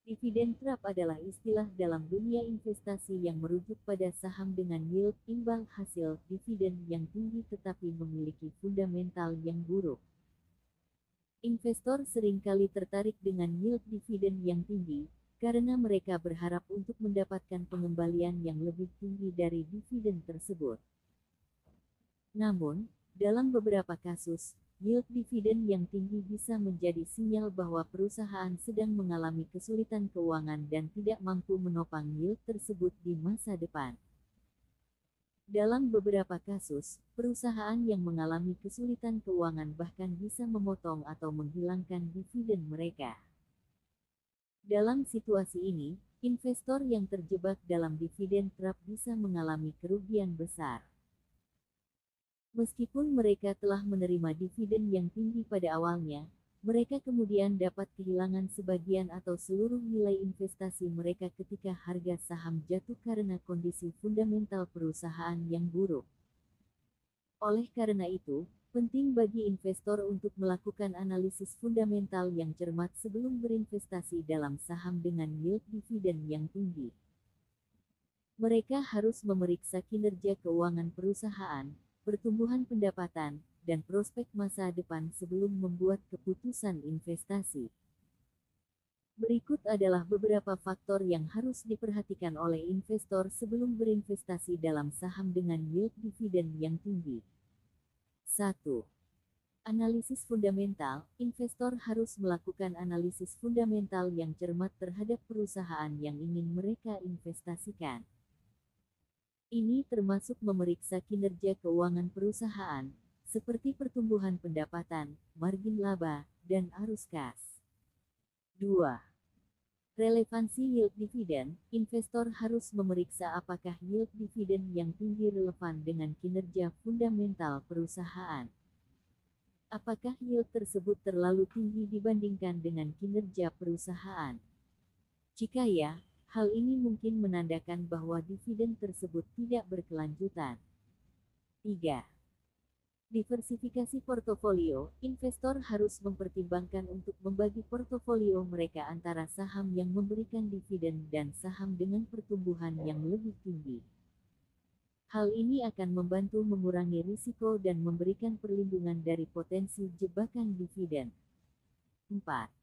Dividen trap adalah istilah dalam dunia investasi yang merujuk pada saham dengan yield imbal hasil dividen yang tinggi tetapi memiliki fundamental yang buruk. Investor seringkali tertarik dengan yield dividen yang tinggi, karena mereka berharap untuk mendapatkan pengembalian yang lebih tinggi dari dividen tersebut. Namun, dalam beberapa kasus, yield dividen yang tinggi bisa menjadi sinyal bahwa perusahaan sedang mengalami kesulitan keuangan dan tidak mampu menopang yield tersebut di masa depan. Dalam beberapa kasus, perusahaan yang mengalami kesulitan keuangan bahkan bisa memotong atau menghilangkan dividen mereka. Dalam situasi ini, investor yang terjebak dalam dividen trap bisa mengalami kerugian besar. Meskipun mereka telah menerima dividen yang tinggi pada awalnya, mereka kemudian dapat kehilangan sebagian atau seluruh nilai investasi mereka ketika harga saham jatuh karena kondisi fundamental perusahaan yang buruk. Oleh karena itu, penting bagi investor untuk melakukan analisis fundamental yang cermat sebelum berinvestasi dalam saham dengan yield dividen yang tinggi. Mereka harus memeriksa kinerja keuangan perusahaan, pertumbuhan pendapatan, dan prospek masa depan sebelum membuat keputusan investasi. Berikut adalah beberapa faktor yang harus diperhatikan oleh investor sebelum berinvestasi dalam saham dengan yield dividen yang tinggi. 1. Analisis fundamental. Investor harus melakukan analisis fundamental yang cermat terhadap perusahaan yang ingin mereka investasikan. Ini termasuk memeriksa kinerja keuangan perusahaan, seperti pertumbuhan pendapatan, margin laba, dan arus kas. 2. Relevansi yield dividen. Investor harus memeriksa apakah yield dividen yang tinggi relevan dengan kinerja fundamental perusahaan. Apakah yield tersebut terlalu tinggi dibandingkan dengan kinerja perusahaan? Jika ya, hal ini mungkin menandakan bahwa dividen tersebut tidak berkelanjutan. 3. Diversifikasi portofolio. Investor harus mempertimbangkan untuk membagi portofolio mereka antara saham yang memberikan dividen dan saham dengan pertumbuhan yang lebih tinggi. Hal ini akan membantu mengurangi risiko dan memberikan perlindungan dari potensi jebakan dividen. 4.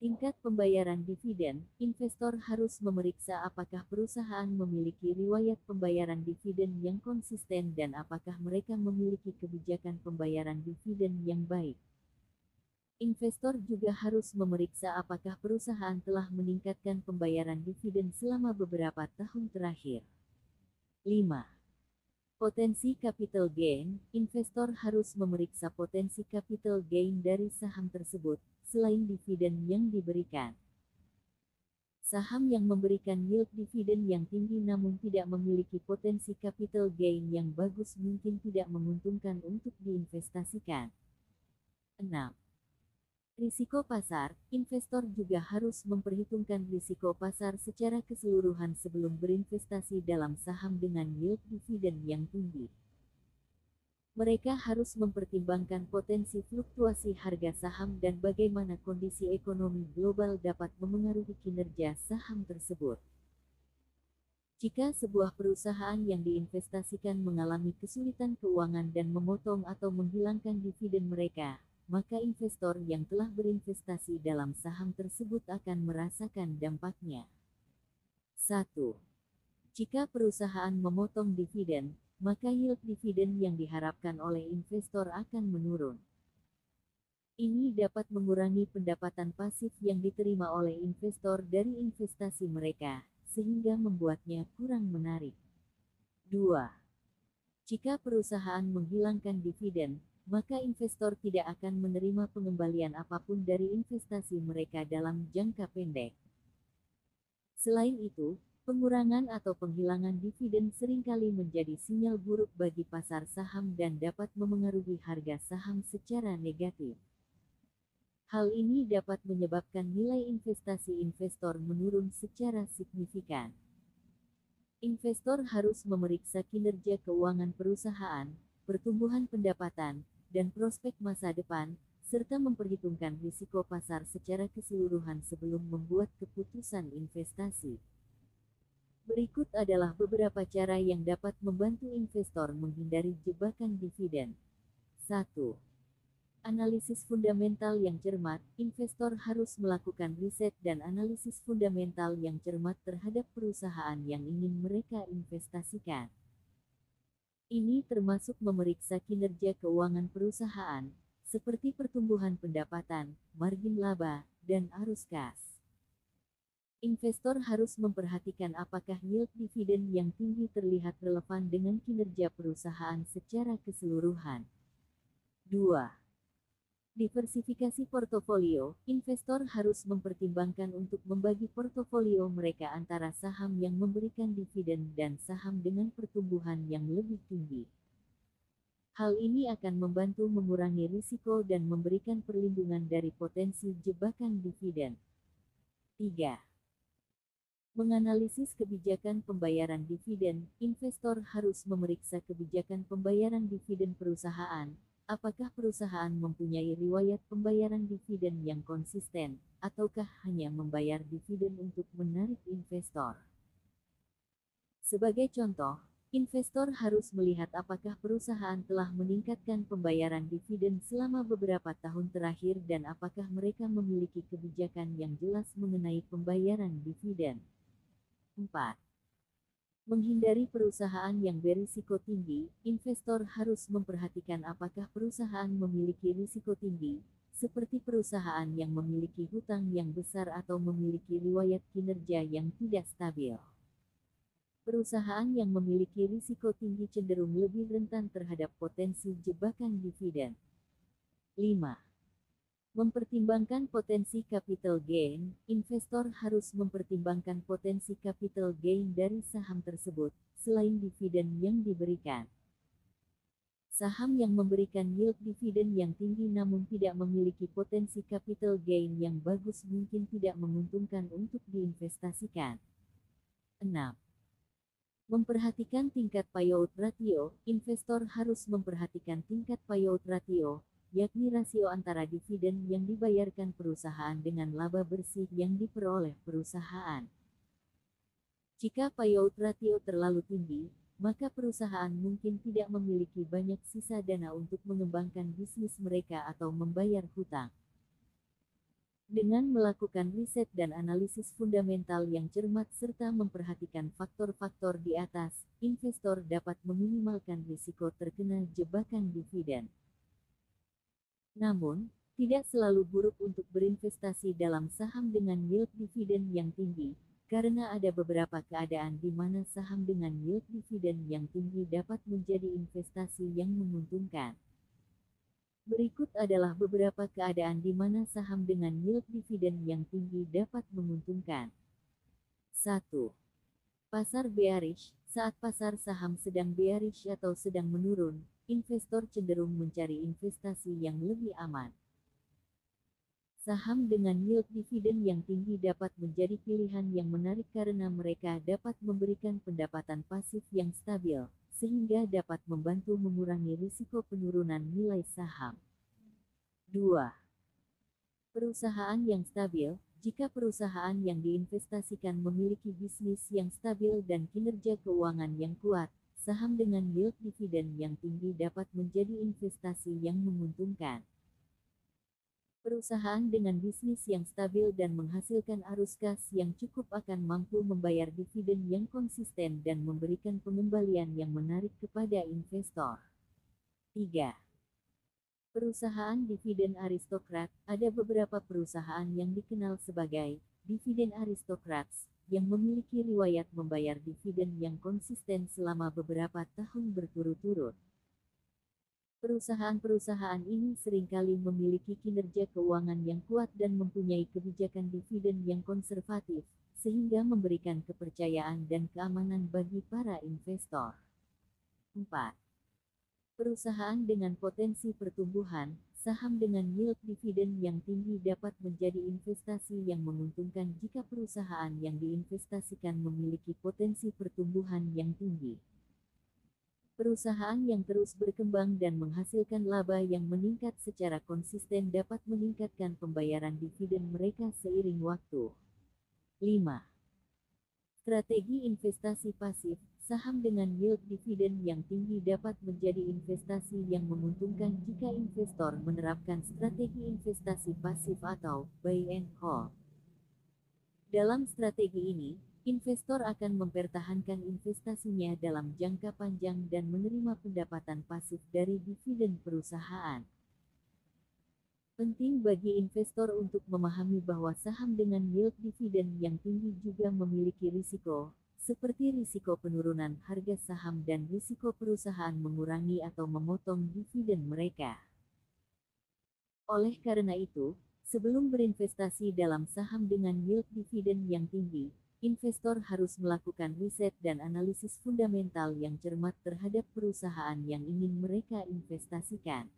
Tingkat pembayaran dividen. Investor harus memeriksa apakah perusahaan memiliki riwayat pembayaran dividen yang konsisten dan apakah mereka memiliki kebijakan pembayaran dividen yang baik. Investor juga harus memeriksa apakah perusahaan telah meningkatkan pembayaran dividen selama beberapa tahun terakhir. 5. Potensi capital gain. Investor harus memeriksa potensi capital gain dari saham tersebut, selain dividen yang diberikan. Saham yang memberikan yield dividen yang tinggi namun tidak memiliki potensi capital gain yang bagus mungkin tidak menguntungkan untuk diinvestasikan. 6. Risiko pasar. Investor juga harus memperhitungkan risiko pasar secara keseluruhan sebelum berinvestasi dalam saham dengan yield dividen yang tinggi. Mereka harus mempertimbangkan potensi fluktuasi harga saham dan bagaimana kondisi ekonomi global dapat memengaruhi kinerja saham tersebut. Jika sebuah perusahaan yang diinvestasikan mengalami kesulitan keuangan dan memotong atau menghilangkan dividen mereka, maka investor yang telah berinvestasi dalam saham tersebut akan merasakan dampaknya. 1. Jika perusahaan memotong dividen, maka yield dividen yang diharapkan oleh investor akan menurun. Ini dapat mengurangi pendapatan pasif yang diterima oleh investor dari investasi mereka, sehingga membuatnya kurang menarik. 2. Jika perusahaan menghilangkan dividen, maka investor tidak akan menerima pengembalian apapun dari investasi mereka dalam jangka pendek. Selain itu, pengurangan atau penghilangan dividen seringkali menjadi sinyal buruk bagi pasar saham dan dapat memengaruhi harga saham secara negatif. Hal ini dapat menyebabkan nilai investasi investor menurun secara signifikan. Investor harus memeriksa kinerja keuangan perusahaan, pertumbuhan pendapatan, dan prospek masa depan, serta memperhitungkan risiko pasar secara keseluruhan sebelum membuat keputusan investasi. Berikut adalah beberapa cara yang dapat membantu investor menghindari jebakan dividen. 1. Analisis fundamental yang cermat. Investor harus melakukan riset dan analisis fundamental yang cermat terhadap perusahaan yang ingin mereka investasikan. Ini termasuk memeriksa kinerja keuangan perusahaan, seperti pertumbuhan pendapatan, margin laba, dan arus kas. Investor harus memperhatikan apakah yield dividen yang tinggi terlihat relevan dengan kinerja perusahaan secara keseluruhan. 2. Diversifikasi portofolio. Investor harus mempertimbangkan untuk membagi portofolio mereka antara saham yang memberikan dividen dan saham dengan pertumbuhan yang lebih tinggi. Hal ini akan membantu mengurangi risiko dan memberikan perlindungan dari potensi jebakan dividen. 3. Menganalisis kebijakan pembayaran dividen. Investor harus memeriksa kebijakan pembayaran dividen perusahaan. Apakah perusahaan mempunyai riwayat pembayaran dividen yang konsisten, ataukah hanya membayar dividen untuk menarik investor? Sebagai contoh, investor harus melihat apakah perusahaan telah meningkatkan pembayaran dividen selama beberapa tahun terakhir dan apakah mereka memiliki kebijakan yang jelas mengenai pembayaran dividen. 4. Menghindari perusahaan yang berisiko tinggi. Investor harus memperhatikan apakah perusahaan memiliki risiko tinggi, seperti perusahaan yang memiliki hutang yang besar atau memiliki riwayat kinerja yang tidak stabil. Perusahaan yang memiliki risiko tinggi cenderung lebih rentan terhadap potensi jebakan dividen. 5. Mempertimbangkan potensi capital gain. Investor harus mempertimbangkan potensi capital gain dari saham tersebut, selain dividen yang diberikan. Saham yang memberikan yield dividen yang tinggi namun tidak memiliki potensi capital gain yang bagus mungkin tidak menguntungkan untuk diinvestasikan. 6. Memperhatikan tingkat payout ratio. Investor harus memperhatikan tingkat payout ratio, yakni rasio antara dividen yang dibayarkan perusahaan dengan laba bersih yang diperoleh perusahaan. Jika payout ratio terlalu tinggi, maka perusahaan mungkin tidak memiliki banyak sisa dana untuk mengembangkan bisnis mereka atau membayar hutang. Dengan melakukan riset dan analisis fundamental yang cermat serta memperhatikan faktor-faktor di atas, investor dapat meminimalkan risiko terkena jebakan dividen. Namun, tidak selalu buruk untuk berinvestasi dalam saham dengan yield dividen yang tinggi, karena ada beberapa keadaan di mana saham dengan yield dividen yang tinggi dapat menjadi investasi yang menguntungkan. Berikut adalah beberapa keadaan di mana saham dengan yield dividen yang tinggi dapat menguntungkan. 1. Pasar bearish. Saat pasar saham sedang bearish atau sedang menurun, investor cenderung mencari investasi yang lebih aman. Saham dengan yield dividen yang tinggi dapat menjadi pilihan yang menarik karena mereka dapat memberikan pendapatan pasif yang stabil, sehingga dapat membantu mengurangi risiko penurunan nilai saham. 2. Perusahaan yang stabil. Jika perusahaan yang diinvestasikan memiliki bisnis yang stabil dan kinerja keuangan yang kuat, saham dengan yield dividen yang tinggi dapat menjadi investasi yang menguntungkan. Perusahaan dengan bisnis yang stabil dan menghasilkan arus kas yang cukup akan mampu membayar dividen yang konsisten dan memberikan pengembalian yang menarik kepada investor. 3. Perusahaan dividen aristokrat. Ada beberapa perusahaan yang dikenal sebagai dividen aristocrats yang memiliki riwayat membayar dividen yang konsisten selama beberapa tahun berturut-turut. Perusahaan-perusahaan ini seringkali memiliki kinerja keuangan yang kuat dan mempunyai kebijakan dividen yang konservatif, sehingga memberikan kepercayaan dan keamanan bagi para investor. 4. Perusahaan dengan potensi pertumbuhan. Saham dengan yield dividen yang tinggi dapat menjadi investasi yang menguntungkan jika perusahaan yang diinvestasikan memiliki potensi pertumbuhan yang tinggi. Perusahaan yang terus berkembang dan menghasilkan laba yang meningkat secara konsisten dapat meningkatkan pembayaran dividen mereka seiring waktu. 5. Strategi investasi pasif, saham dengan yield dividen yang tinggi dapat menjadi investasi yang menguntungkan jika investor menerapkan strategi investasi pasif atau buy and hold. Dalam strategi ini, investor akan mempertahankan investasinya dalam jangka panjang dan menerima pendapatan pasif dari dividen perusahaan. Penting bagi investor untuk memahami bahwa saham dengan yield dividen yang tinggi juga memiliki risiko, seperti risiko penurunan harga saham dan risiko perusahaan mengurangi atau memotong dividen mereka. Oleh karena itu, sebelum berinvestasi dalam saham dengan yield dividen yang tinggi, investor harus melakukan riset dan analisis fundamental yang cermat terhadap perusahaan yang ingin mereka investasikan.